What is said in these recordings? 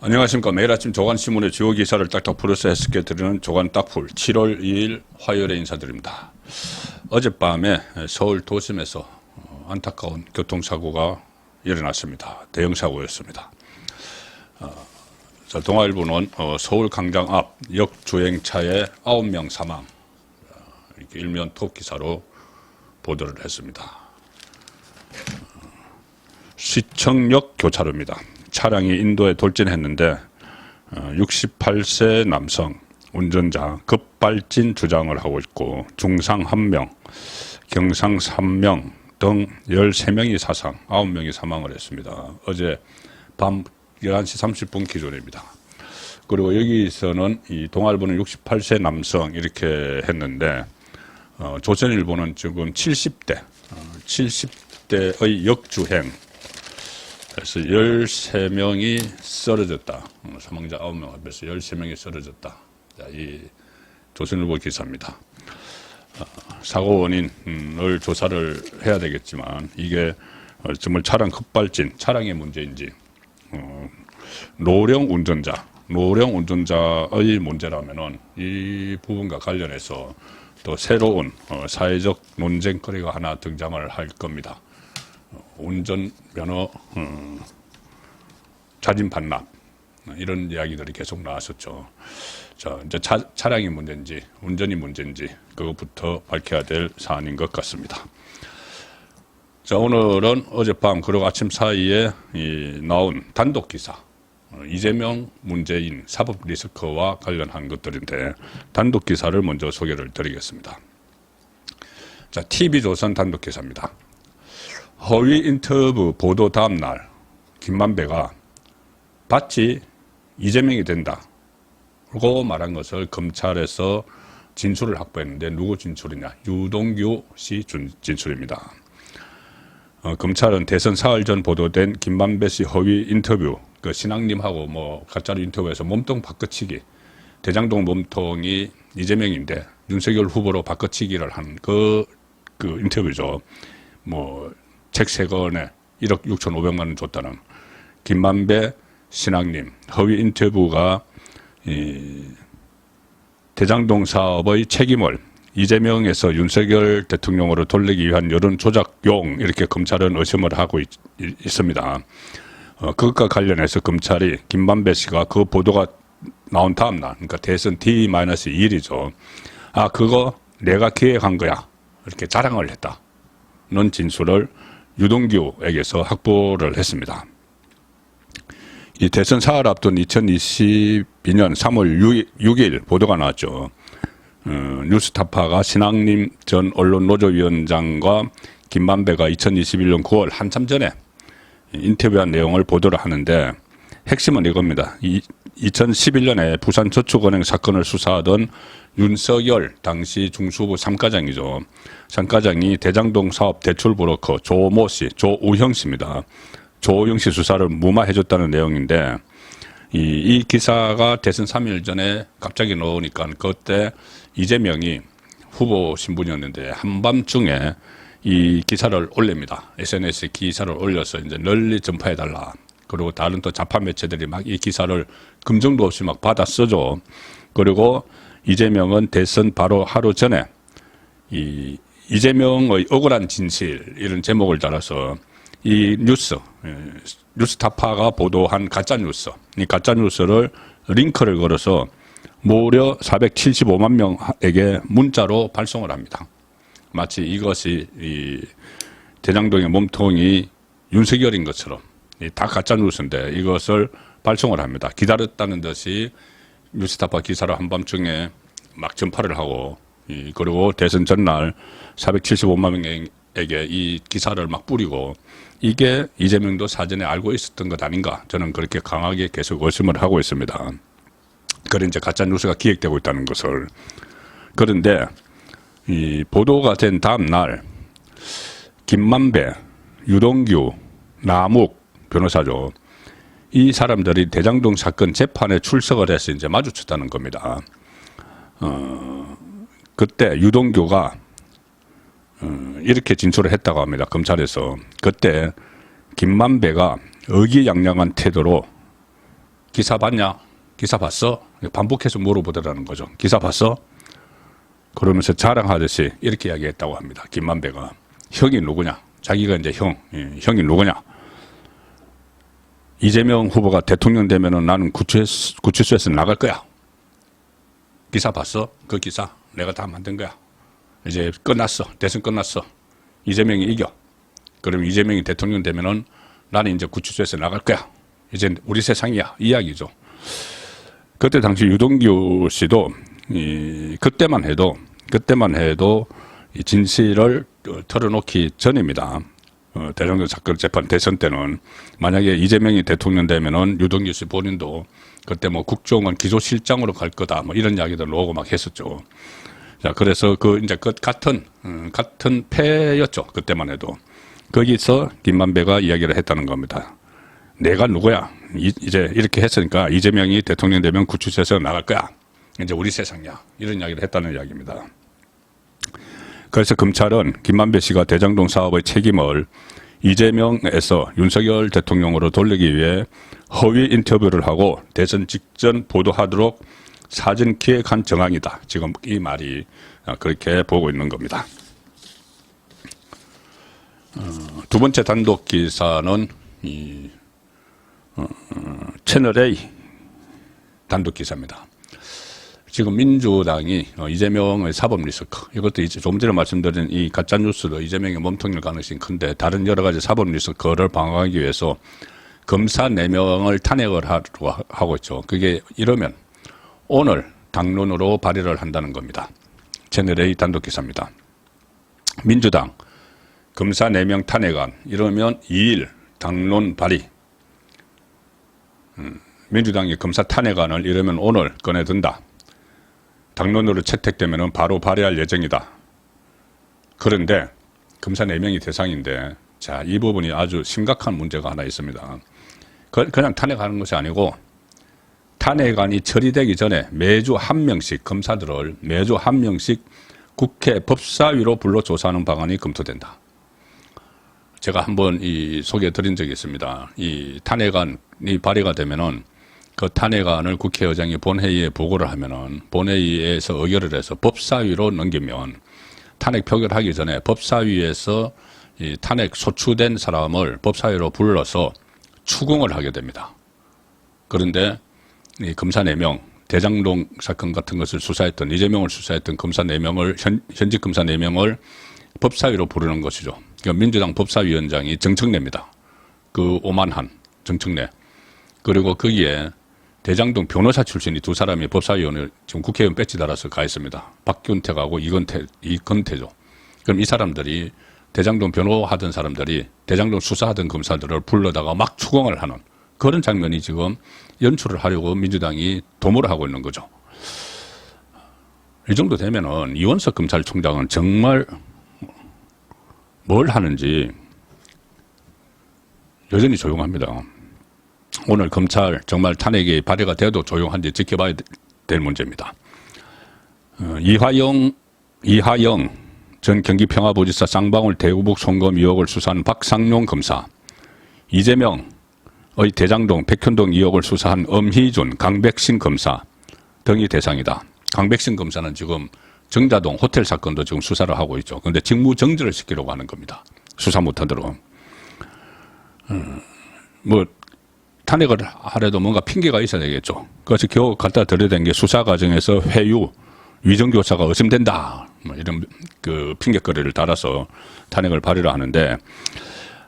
안녕하십니까. 매일 아침 조간신문의 주요 기사를 딱딱 풀어서 해석해 드리는 조간 딱풀 7월 2일 화요일에 인사드립니다. 어젯밤에 서울 도심에서 안타까운 교통사고가 일어났습니다. 대형 사고였습니다. 동아일보는 서울 강장 앞 역주행차에 9명 사망, 이렇게 일면 톱 기사로 보도를 했습니다. 시청역 교차로입니다. 차량이 인도에 돌진했는데 68세 남성 운전자 급발진 주장을 하고 있고 중상 1명, 경상 3명 등 13명이 사상, 9명이 사망을 했습니다. 어제 밤 11시 30분 기준입니다. 그리고 여기서는 이 동아일보는 68세 남성 이렇게 했는데 조선일보는 지금 70대의 역주행 그래서 13명이 쓰러졌다. 사망자 9명 앞에서 13명이 쓰러졌다. 이 조선일보 기사입니다. 사고 원인을 조사를 해야 되겠지만 이게 정말 차량 급발진, 차량의 문제인지 노령 운전자의 문제라면은 이 부분과 관련해서 또 새로운 사회적 논쟁거리가 하나 등장을 할 겁니다. 운전면허 자진 반납 이런 이야기들이 계속 나왔었죠. 자, 이제 차량이 문제인지 운전이 문제인지 그것부터 밝혀야 될 사안인 것 같습니다. 자, 오늘은 어젯밤 그리고 아침 사이에 나온 단독 기사 이재명 문재인 사법 리스크와 관련한 것들인데 단독 기사를 먼저 소개를 드리겠습니다. 자, TV조선 단독 기사입니다. 허위 인터뷰 보도 다음 날 김만배가 밭이 이재명이 된다 라고 말한 것을 검찰에서 진술을 확보했는데 누구 진술이냐? 유동규 씨 진술입니다. 검찰은 대선 사흘 전 보도된 김만배 씨 허위 인터뷰 그 신앙님하고 뭐 가짜로 인터뷰에서 몸통 바꿔치기 대장동 몸통이 이재명인데 윤석열 후보로 바꿔치기를 한 그 인터뷰죠. 뭐 책 3권에 1억 6,500만 원 줬다는 김만배 신앙님 허위 인터뷰가 대장동 사업의 책임을 이재명에서 윤석열 대통령으로 돌리기 위한 여론 조작용 이렇게 검찰은 의심을 하고 있습니다. 그것과 관련해서 검찰이 김만배 씨가 그 보도가 나온 다음 날, 그러니까 대선 D-2일이죠. 아, 그거 내가 기획한 거야. 이렇게 자랑을 했다는 진술을 유동규에게서 확보를 했습니다. 이 대선 사흘 앞둔 2022년 3월 6일 보도가 나왔죠. 뉴스타파가 신앙님 전 언론노조위원장과 김만배가 2021년 9월 한참 전에 인터뷰한 내용을 보도를 하는데 핵심은 이겁니다. 2011년에 부산저축은행 사건을 수사하던 윤석열 당시 중수부 3과장이죠. 3과장이 대장동 사업 대출 브로커 조모 씨, 조우형 씨입니다. 조우형 씨 수사를 무마해줬다는 내용인데 이 기사가 대선 3일 전에 갑자기 나오니까 그때 이재명이 후보 신분이었는데 한밤중에 이 기사를 올립니다. SNS에 기사를 올려서 이제 널리 전파해달라. 그리고 다른 또 좌파 매체들이 막 이 기사를 금정도 없이 막 받아 써줘. 그리고 이재명은 대선 바로 하루 전에 이재명의 억울한 진실 이런 제목을 달아서 이 뉴스타파가 보도한 가짜뉴스, 이 가짜뉴스를 링크를 걸어서 무려 475만 명에게 문자로 발송을 합니다. 마치 이것이 이 대장동의 몸통이 윤석열인 것처럼 다 가짜뉴스인데 이것을 발송을 합니다. 기다렸다는 듯이 뉴스타파 기사를 한밤중에 막 전파를 하고 그리고 대선 전날 475만 명에게 이 기사를 막 뿌리고 이게 이재명도 사전에 알고 있었던 것 아닌가 저는 그렇게 강하게 계속 의심을 하고 있습니다. 그런 이제 가짜뉴스가 기획되고 있다는 것을. 그런데 이 보도가 된 다음 날 김만배, 유동규, 남욱 변호사죠. 이 사람들이 대장동 사건 재판에 출석을 해서 이제 마주쳤다는 겁니다. 그때 유동규가 이렇게 진술을 했다고 합니다. 검찰에서. 그때 김만배가 의기양양한 태도로 기사 봤냐? 기사 봤어? 반복해서 물어보더라는 거죠. 기사 봤어? 그러면서 자랑하듯이 이렇게 이야기했다고 합니다. 김만배가. 형이 누구냐? 자기가 이제 형이 누구냐? 이재명 후보가 대통령 되면은 나는 구치소에서 나갈 거야. 기사 봤어? 그 기사 내가 다 만든 거야. 이제 끝났어. 대선 끝났어. 이재명이 이겨. 그럼 이재명이 대통령 되면은 나는 이제 구치소에서 나갈 거야. 이제 우리 세상이야. 이야기죠. 그때 당시 유동규 씨도 그때만 해도 이 진실을 털어놓기 전입니다. 대장동 사건 재판 대선 때는 만약에 이재명이 대통령 되면은 유동규 씨 본인도 그때 뭐 국정원 기조실장으로 갈 거다 뭐 이런 이야기들 오고 막 했었죠. 자, 그래서 이제 같은 패였죠. 그때만 해도. 거기서 김만배가 이야기를 했다는 겁니다. 내가 누구야? 이제 이렇게 했으니까 이재명이 대통령 되면 구치소에서 나갈 거야. 이제 우리 세상이야. 이런 이야기를 했다는 이야기입니다. 그래서 검찰은 김만배 씨가 대장동 사업의 책임을 이재명에서 윤석열 대통령으로 돌리기 위해 허위 인터뷰를 하고 대선 직전 보도하도록 사전 기획한 정황이다. 지금 이 말이 그렇게 보고 있는 겁니다. 두 번째 단독 기사는 채널A 단독 기사입니다. 지금 민주당이 이재명의 사법 리스크, 이것도 조금 전에 말씀드린 이 가짜뉴스도 이재명의 몸통일 가능성이 큰데 다른 여러 가지 사법 리스크를 방어하기 위해서 검사 4명을 탄핵을 하고 있죠. 그게 이러면 오늘 당론으로 발의를 한다는 겁니다. 채널A 단독 기사입니다. 민주당 검사 4명 탄핵안 이러면 2일 당론 발의. 민주당이 검사 탄핵안을 이러면 오늘 꺼내든다. 당론으로 채택되면 바로 발의할 예정이다. 그런데 검사 4명이 대상인데 자, 이 부분이 아주 심각한 문제가 하나 있습니다. 그냥 탄핵하는 것이 아니고 탄핵안이 처리되기 전에 매주 한 명씩 검사들을 매주 한 명씩 국회 법사위로 불러 조사하는 방안이 검토된다. 제가 한번 소개해 드린 적이 있습니다. 이 탄핵안이 발의가 되면은 그 탄핵안을 국회의장이 본회의에 보고를 하면은 본회의에서 의결을 해서 법사위로 넘기면 탄핵 표결하기 전에 법사위에서 이 탄핵 소추된 사람을 법사위로 불러서 추궁을 하게 됩니다. 그런데 이 검사 4명, 대장동 사건 같은 것을 수사했던 이재명을 수사했던 검사 4명을 현직 검사 4명을 법사위로 부르는 것이죠. 그러니까 민주당 법사위원장이 정청래입니다. 그 오만한 정청래. 그리고 거기에 대장동 변호사 출신이 2사람이 법사위원을 지금 국회의원 배지 달아서 가 있습니다. 박균택하고 이건태죠. 그럼 이 사람들이 대장동 변호하던 사람들이 대장동 수사하던 검사들을 불러다가 막 추궁을 하는 그런 장면이 지금 연출을 하려고 민주당이 도모를 하고 있는 거죠. 이 정도 되면은 이원석 검찰총장은 정말 뭘 하는지 여전히 조용합니다. 오늘 검찰 정말 탄핵이 발의가 돼도 조용한지 지켜봐야 될 문제입니다. 이하영 전 경기평화부지사 쌍방울 대구북 송금 의혹을 수사한 박상용 검사, 이재명의 대장동 백현동 의혹을 수사한 엄희준, 강백신 검사 등이 대상이다. 강백신 검사는 지금 정자동 호텔 사건도 지금 수사를 하고 있죠. 그런데 직무 정지를 시키려고 하는 겁니다. 수사 못하도록. 뭐 탄핵을 하려도 뭔가 핑계가 있어야 되겠죠. 그래서 겨우 갖다 드려댄 게 수사 과정에서 회유, 위정교사가 의심된다. 뭐 이런 그 핑계거리를 달아서 탄핵을 발의를 하는데,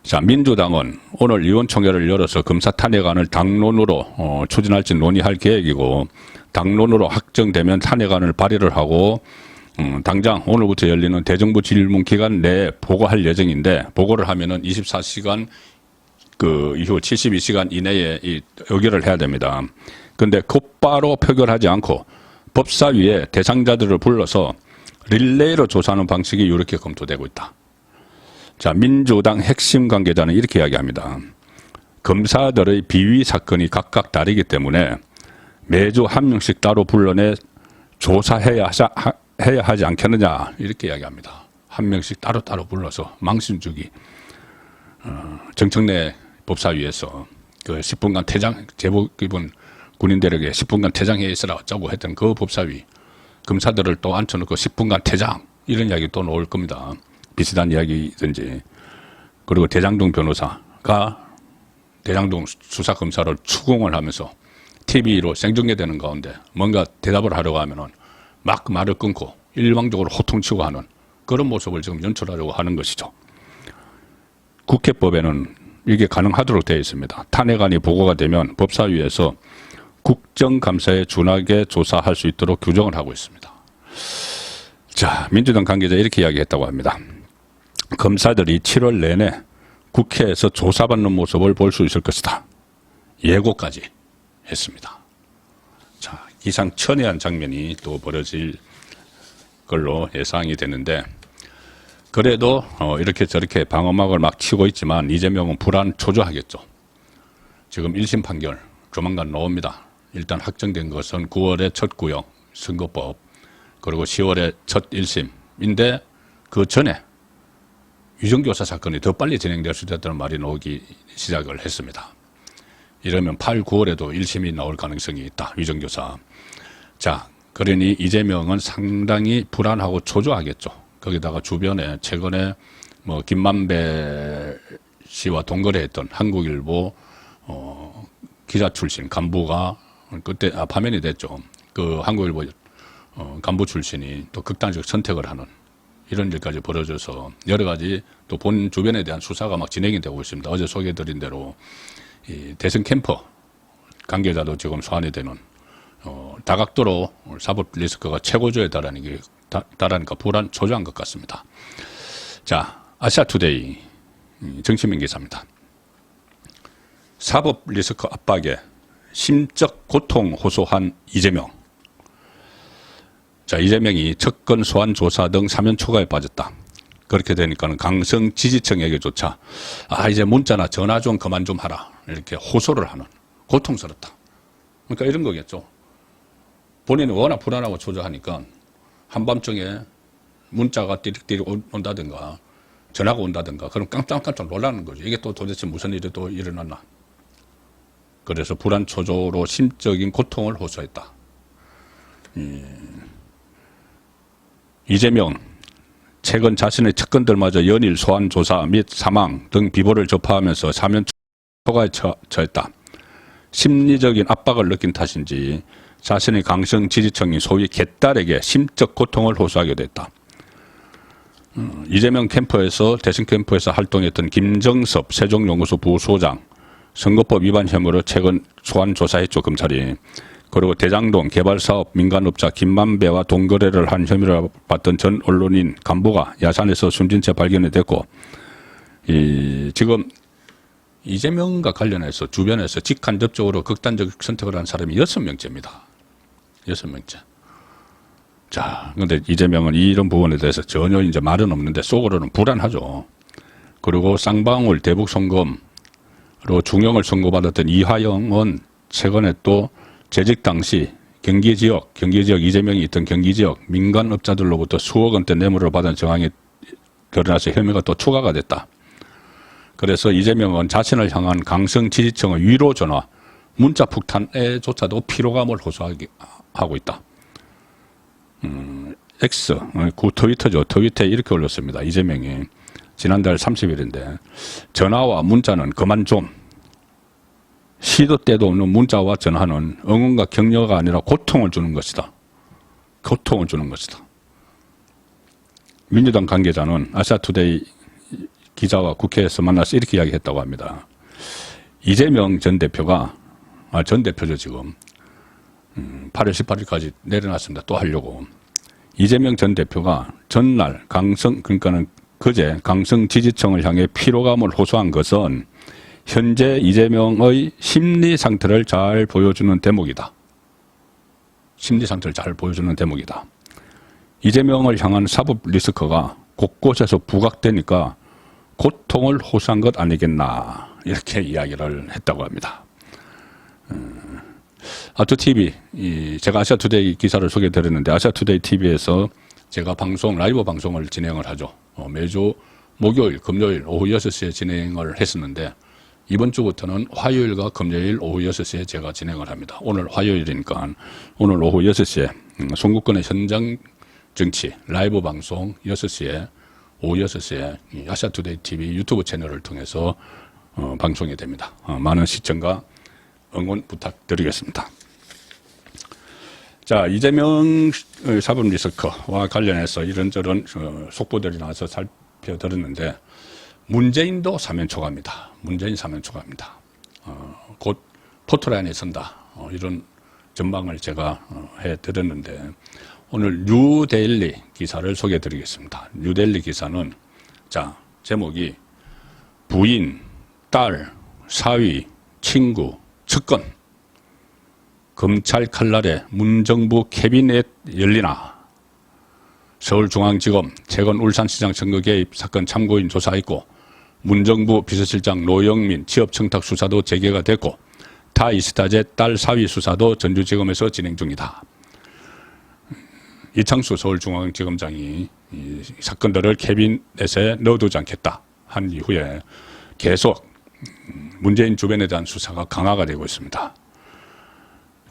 자, 민주당은 오늘 의원총회를 열어서 검사 탄핵안을 당론으로 추진할지 논의할 계획이고, 당론으로 확정되면 탄핵안을 발의를 하고, 당장 오늘부터 열리는 대정부 질문 기간 내에 보고할 예정인데, 보고를 하면은 24시간 그 이후 72시간 이내에 이 의결을 해야 됩니다. 그런데 곧바로 표결하지 않고 법사위에 대상자들을 불러서 릴레이로 조사하는 방식이 이렇게 검토되고 있다. 자, 민주당 핵심 관계자는 이렇게 이야기합니다. 검사들의 비위 사건이 각각 다르기 때문에 매주 한 명씩 따로 불러내 조사해야 하지 않겠느냐 이렇게 이야기합니다. 한 명씩 따로따로 불러서 망신 주기. 정청래 법사위에서 그 10분간 제복 입은 군인들에게 10분간 퇴장해 있으라 어쩌고 했던 그 법사위 검사들을 또 앉혀놓고 10분간 퇴장 이런 이야기 또 나올 겁니다. 비슷한 이야기든지. 그리고 대장동 변호사가 대장동 수사검사를 추궁을 하면서 TV로 생중계되는 가운데 뭔가 대답을 하려고 하면은 막 말을 끊고 일방적으로 호통치고 하는 그런 모습을 지금 연출하려고 하는 것이죠. 국회법에는 이게 가능하도록 되어 있습니다. 탄핵안이 보고가 되면 법사위에서 국정감사에 준하게 조사할 수 있도록 규정을 하고 있습니다. 자, 민주당 관계자 이렇게 이야기했다고 합니다. 검사들이 7월 내내 국회에서 조사받는 모습을 볼 수 있을 것이다. 예고까지 했습니다. 자, 기상천외한 장면이 또 벌어질 걸로 예상이 되는데 그래도 이렇게 저렇게 방어막을 막 치고 있지만 이재명은 불안 초조하겠죠. 지금 1심 판결 조만간 나옵니다. 일단 확정된 것은 9월에 첫 구형 선거법 그리고 10월에 첫 1심인데 그 전에 위정교사 사건이 더 빨리 진행될 수 있다는 말이 나오기 시작을 했습니다. 이러면 8, 9월에도 1심이 나올 가능성이 있다. 위정교사. 자, 그러니 이재명은 상당히 불안하고 초조하겠죠. 거기다가 주변에 최근에 뭐 김만배 씨와 동거래했던 한국일보 기자 출신 간부가 그때 파면이 됐죠. 그 한국일보 간부 출신이 또 극단적 선택을 하는 이런 일까지 벌어져서 여러 가지 또 본 주변에 대한 수사가 막 진행이 되고 있습니다. 어제 소개해드린 대로 이 대선 캠퍼 관계자도 지금 소환이 되는 다각도로 사법 리스크가 최고조에 달하니까 불안 초조한 것 같습니다. 자, 아시아투데이 정치민 기사입니다. 사법 리스크 압박에 심적 고통 호소한 이재명. 자, 이재명이 특권 소환 조사 등 사면 초과에 빠졌다. 그렇게 되니까는 강성 지지층에게조차 이제 문자나 전화 좀 그만 좀 하라 이렇게 호소를 하는 고통스럽다. 그러니까 이런 거겠죠. 본인은 워낙 불안하고 초조하니까 한밤중에 문자가 띠릭띠릭 온다든가 전화가 온다든가 그럼 깜짝깜짝 놀라는 거죠. 이게 또 도대체 무슨 일이 또 일어났나. 그래서 불안 초조로 심적인 고통을 호소했다. 이재명 최근 자신의 측근들마저 연일 소환 조사 및 사망 등 비보를 접하면서 사면 초과에 처했다. 심리적인 압박을 느낀 탓인지 자신의 강성 지지층인 소위 개딸에게 심적 고통을 호소하게 됐다. 이재명 캠프에서 대선 캠프에서 활동했던 김정섭 세종연구소 부소장 선거법 위반 혐의로 최근 소환 조사했죠, 검찰이. 그리고 대장동 개발사업 민간업자 김만배와 동거래를 한 혐의를 받던 전 언론인 간부가 야산에서 숨진 채 발견이 됐고, 지금 이재명과 관련해서 주변에서 직간접적으로 극단적 선택을 한 사람이 6명째입니다. 6명째. 자, 근데 이재명은 이런 부분에 대해서 전혀 이제 말은 없는데 속으로는 불안하죠. 그리고 쌍방울 대북송금으로 중형을 선고받았던 이화영은 최근에 또 재직 당시 경기 지역 이재명이 있던 경기 지역 민간업자들로부터 수억 원대 뇌물을 받은 정황이 드러나서 혐의가 또 추가가 됐다. 그래서 이재명은 자신을 향한 강성 지지층의 위로 전화, 문자 폭탄에조차도 피로감을 호소하고 있다. X, 트위터죠. 트위터에 이렇게 올렸습니다. 이재명이 지난달 30일인데 전화와 문자는 그만 좀. 시도 때도 없는 문자와 전화는 응원과 격려가 아니라 고통을 주는 것이다. 고통을 주는 것이다. 민주당 관계자는 아시아투데이 기자와 국회에서 만나서 이렇게 이야기했다고 합니다. 이재명 전 대표가, 전 대표죠 지금. 8월 18일까지 내려놨습니다. 또 하려고. 이재명 전 대표가 전날 그러니까는 그제 강성 지지층을 향해 피로감을 호소한 것은 현재 이재명의 심리 상태를 잘 보여주는 대목이다. 심리 상태를 잘 보여주는 대목이다. 이재명을 향한 사법 리스크가 곳곳에서 부각되니까 고통을 호소한 것 아니겠나 이렇게 이야기를 했다고 합니다. 아투TV, 제가 아시아투데이 기사를 소개해드렸는데 아시아투데이 TV에서 제가 라이브 방송을 진행을 하죠. 매주 목요일, 금요일 오후 6시에 진행을 했었는데 이번 주부터는 화요일과 금요일 오후 6시에 제가 진행을 합니다. 오늘 화요일이니까 오늘 오후 6시에 송구권의 현장 정치 라이브 방송 6시에 오후 6시에 아시아투데이 TV 유튜브 채널을 통해서 방송이 됩니다. 많은 시청과 응원 부탁드리겠습니다. 자, 이재명 사법 리스크와 관련해서 이런저런 속보들이 나와서 살펴드렸는데 문재인도 사면 초과입니다. 문재인 사면 초과입니다. 곧 포토라인에 선다. 이런 전망을 제가 해드렸는데 오늘 뉴데일리 기사를 소개해드리겠습니다. 뉴데일리 기사는 자 제목이 부인, 딸, 사위, 친구, 측근 검찰 칼날에 문정부 캐비넷 열리나 서울중앙지검 최근 울산시장 선거 개입 사건 참고인 조사했고 문정부 비서실장 노영민 취업청탁 수사도 재개가 됐고 타이스타제 딸 사위 수사도 전주지검에서 진행 중이다. 이창수 서울중앙지검장이 이 사건들을 캐비넷에 넣어두지 않겠다 한 이후에 계속 문재인 주변에 대한 수사가 강화가 되고 있습니다.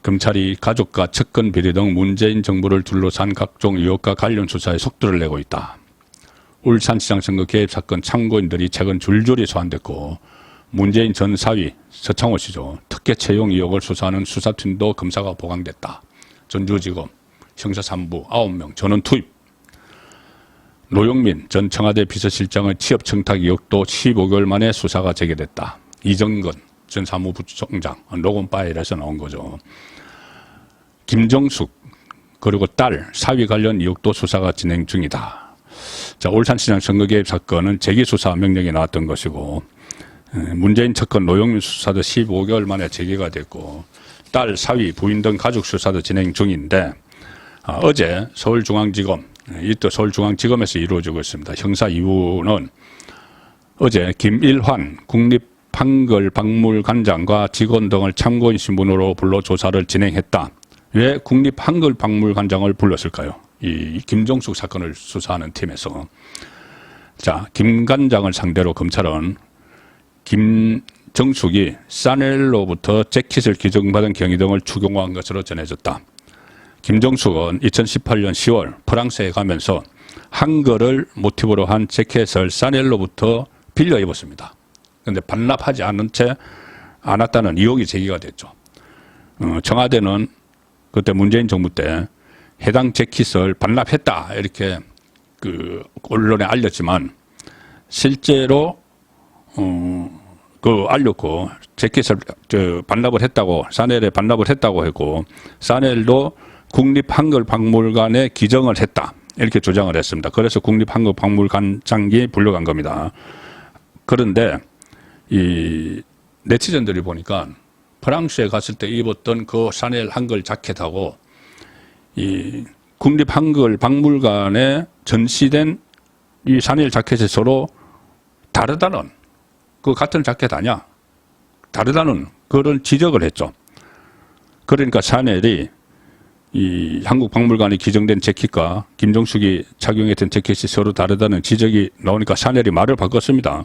검찰이 가족과 측근 비리 등 문재인 정부를 둘러싼 각종 의혹과 관련 수사에 속도를 내고 있다. 울산시장 선거 개입 사건 참고인들이 최근 줄줄이 소환됐고 문재인 전 사위 서창호 씨죠. 특혜 채용 의혹을 수사하는 수사팀도 검사가 보강됐다. 전주지검 형사 3부 9명 전원 투입. 노영민 전 청와대 비서실장의 취업 청탁 의혹도 15개월 만에 수사가 재개됐다. 이정근 전 사무부총장 녹음 파일에서 나온 거죠. 김정숙 그리고 딸 사위 관련 의혹도 수사가 진행 중이다. 자, 울산시장 선거 개입 사건은 재기수사 명령이 나왔던 것이고 문재인 측근 노영민 수사도 15개월 만에 재개가 됐고 딸 사위 부인 등 가족 수사도 진행 중인데 어제 서울중앙지검 이또 서울중앙지검에서 이루어지고 있습니다. 형사 2부는 어제 김일환 국립한글박물관장과 직원 등을 참고인 신분으로 불러 조사를 진행했다. 왜 국립한글박물관장을 불렀을까요? 이 김정숙 사건을 수사하는 팀에서 자, 김 관장을 상대로 검찰은 김정숙이 사넬로부터 재킷을 기증받은 경위 등을 추궁한 것으로 전해졌다. 김정숙은 2018년 10월 프랑스에 가면서 한글을 모티브로 한 재킷을 사넬로부터 빌려 입었습니다. 그런데 반납하지 않은 채 않았다는 의혹이 제기가 됐죠. 청와대는 그때 문재인 정부 때 해당 재킷을 반납했다 이렇게 그 언론에 알렸지만 실제로 알렸고 재킷을 반납을 했다고 사넬에 반납을 했다고 했고 사넬도 국립한글박물관에 기증을 했다 이렇게 주장을 했습니다. 그래서 국립한글박물관장이 불려간 겁니다. 그런데 이 네티즌들이 보니까 프랑스에 갔을 때 입었던 그 사넬 한글 자켓하고 이 국립한글박물관에 전시된 이 사넬 자켓이 서로 다르다는 그 같은 자켓 아니야? 다르다는 그런 지적을 했죠. 그러니까 사넬이 이 한국박물관에 기증된 재킷과 김정숙이 착용했던 재킷이 서로 다르다는 지적이 나오니까 사넬이 말을 바꿨습니다.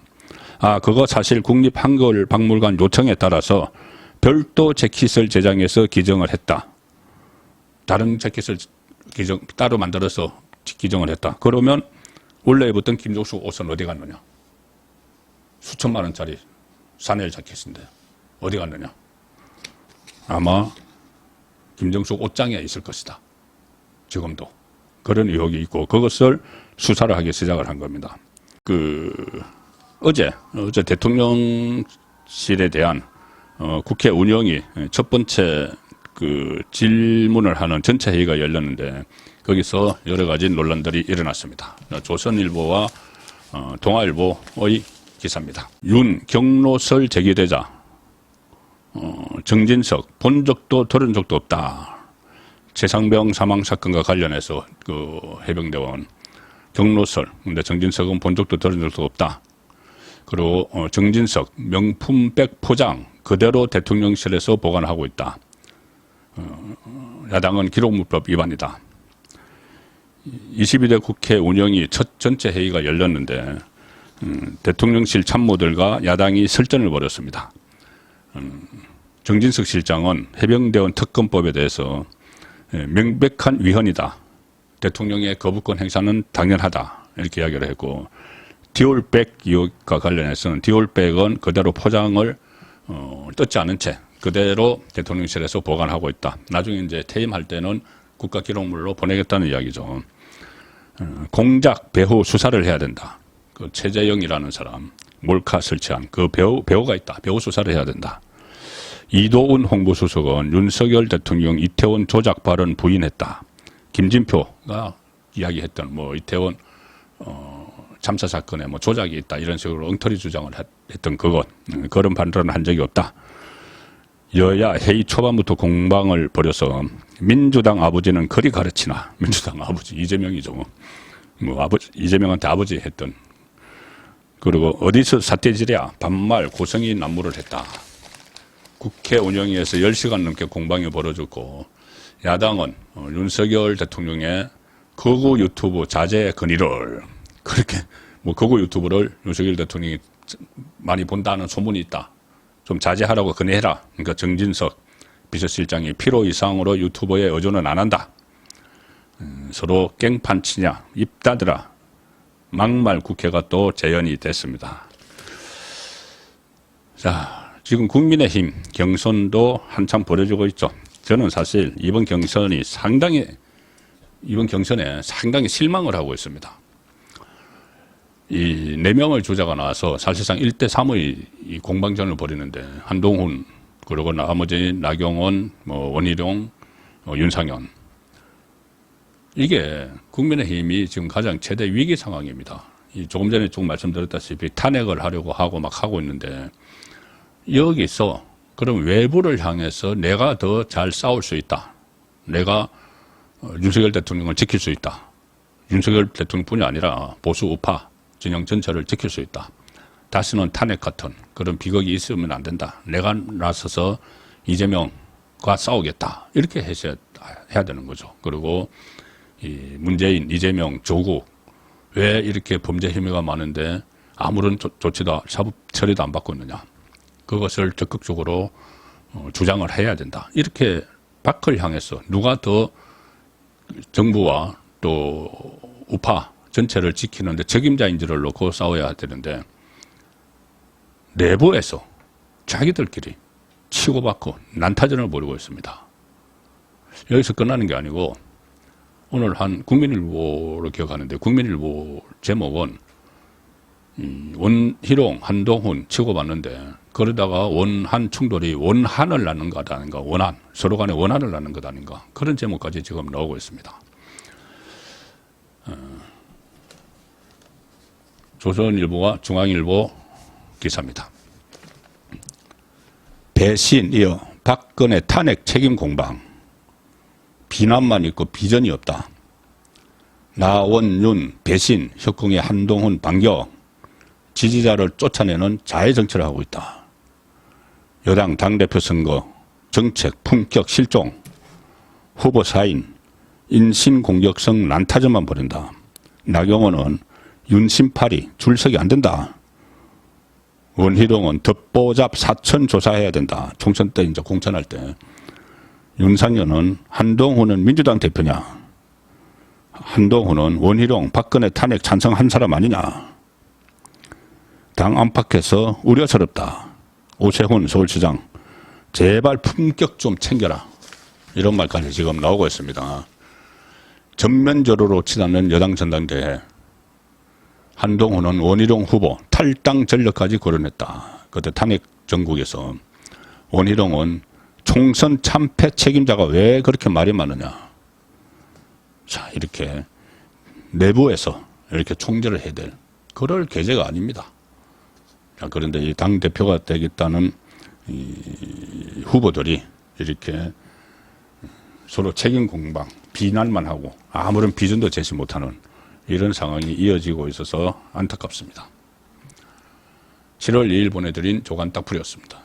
그거 사실 국립한글박물관 요청에 따라서 별도 재킷을 제작해서 기증을 했다. 다른 재킷을 따로 만들어서 기증을 했다. 그러면 원래 입었던 김정숙 옷은 어디 갔느냐? 수천만 원짜리 사넬 자켓인데 어디 갔느냐? 아마 김정숙 옷장에 있을 것이다. 지금도. 그런 의혹이 있고 그것을 수사를 하기 시작을 한 겁니다. 어제 대통령실에 대한 국회 운영이 첫 번째 질문을 하는 전체 회의가 열렸는데 거기서 여러 가지 논란들이 일어났습니다. 조선일보와 동아일보의 기사입니다. 윤 경로설 제기되자 정진석 본 적도 들은 적도 없다. 최상병 사망 사건과 관련해서 그 해병대원 경로설 근데 정진석은 본 적도 들은 적도 없다. 그리고 정진석 명품백 포장 그대로 대통령실에서 보관하고 있다. 야당은 기록물법 위반이다. 22대 국회 운영이 첫 전체 회의가 열렸는데 대통령실 참모들과 야당이 설전을 벌였습니다. 정진석 실장은 해병대원 특검법에 대해서 명백한 위헌이다. 대통령의 거부권 행사는 당연하다. 이렇게 이야기를 했고, 디올백 의혹과 관련해서는 디올백은 그대로 포장을 뜯지 않은 채 그대로 대통령실에서 보관하고 있다. 나중에 이제 퇴임할 때는 국가기록물로 보내겠다는 이야기죠. 공작 배후 수사를 해야 된다. 그 최재영이라는 사람 몰카 설치한 그 배우가 있다. 배우 수사를 해야 된다. 이도운 홍보수석은 윤석열 대통령 이태원 조작 발언 부인했다. 김진표가 이야기했던 이태원 참사 사건에 조작이 있다 이런 식으로 엉터리 주장을 했던 그런 발언을 한 적이 없다. 여야 회의 초반부터 공방을 벌여서 민주당 아버지는 그리 가르치나. 민주당 아버지 이재명이죠. 이재명한테 아버지 했던. 그리고 어디서 삿대질이야. 반말 고성이 난무를 했다. 국회 운영위에서 10시간 넘게 공방이 벌어졌고, 야당은 윤석열 대통령의 거구 유튜브 자제 건의를 그렇게 거구 유튜브를 윤석열 대통령이 많이 본다는 소문이 있다. 좀 자제하라고 건의해라. 그러니까 정진석 비서실장이 필요 이상으로 유튜버에 의존은 안 한다. 서로 깽판 치냐. 입 닫으라. 막말 국회가 또 재연이 됐습니다. 자, 지금 국민의힘 경선도 한참 벌어지고 있죠. 저는 사실 이번 경선에 상당히 실망을 하고 있습니다. 이 4명의 주자가 나와서 사실상 1대3의 이 공방전을 벌이는데, 한동훈, 그리고 나머지 나경원, 원희룡, 윤상현. 이게 국민의힘이 지금 가장 최대 위기 상황입니다. 조금 전에 쭉 말씀드렸다시피 탄핵을 하려고 하고 있는데, 여기서 그럼 외부를 향해서 내가 더 잘 싸울 수 있다. 내가 윤석열 대통령을 지킬 수 있다. 윤석열 대통령뿐이 아니라 보수 우파 진영 전체를 지킬 수 있다. 다시는 탄핵 같은 그런 비극이 있으면 안 된다. 내가 나서서 이재명과 싸우겠다. 이렇게 해야 되는 거죠. 그리고 이 문재인, 이재명, 조국 왜 이렇게 범죄 혐의가 많은데 아무런 조치도 사법 처리도 안 받고 있느냐. 그것을 적극적으로 주장을 해야 된다. 이렇게 밖을 향해서 누가 더 정부와 또 우파 전체를 지키는데 책임자인지를 놓고 싸워야 되는데, 내부에서 자기들끼리 치고받고 난타전을 벌이고 있습니다. 여기서 끝나는 게 아니고, 오늘 한 국민일보로 기억하는데, 국민일보 제목은 원희룡, 한동훈 치고받는데, 그러다가 원한 충돌이 원한을 낳는 것 아닌가, 원한, 서로 간에 원한을 낳는 것 아닌가, 그런 제목까지 지금 나오고 있습니다. 조선일보와 중앙일보 기사입니다. 배신 이어 박근혜 탄핵 책임 공방. 비난만 있고 비전이 없다. 나원윤 배신, 혁공의 한동훈 반격. 지지자를 쫓아내는 자해 정치를 하고 있다. 여당 당대표 선거, 정책 품격 실종. 후보 사인, 인신공격성 난타전만 벌인다. 나경원은 윤심팔이 출석이 안 된다. 원희룡은 덧보잡 사천 조사해야 된다. 총선 때 이제 공천할 때. 윤상현은 한동훈은 민주당 대표냐. 한동훈은 원희룡 박근혜 탄핵 찬성한 사람 아니냐. 당 안팎에서 우려스럽다. 오세훈 서울시장 제발 품격 좀 챙겨라. 이런 말까지 지금 나오고 있습니다. 전면적으로 치닫는 여당 전당대회. 한동훈은 원희룡 후보 탈당 전력까지 거론했다. 그때 탄핵 전국에서. 원희룡은 총선 참패 책임자가 왜 그렇게 말이 많으냐. 자, 이렇게 내부에서 이렇게 총재를 해야 될 그럴 계제가 아닙니다. 자, 그런데 이 당대표가 되겠다는 이 후보들이 이렇게 서로 책임 공방, 비난만 하고 아무런 비전도 제시 못하는 이런 상황이 이어지고 있어서 안타깝습니다. 7월 2일 보내드린 조간딱풀이었습니다.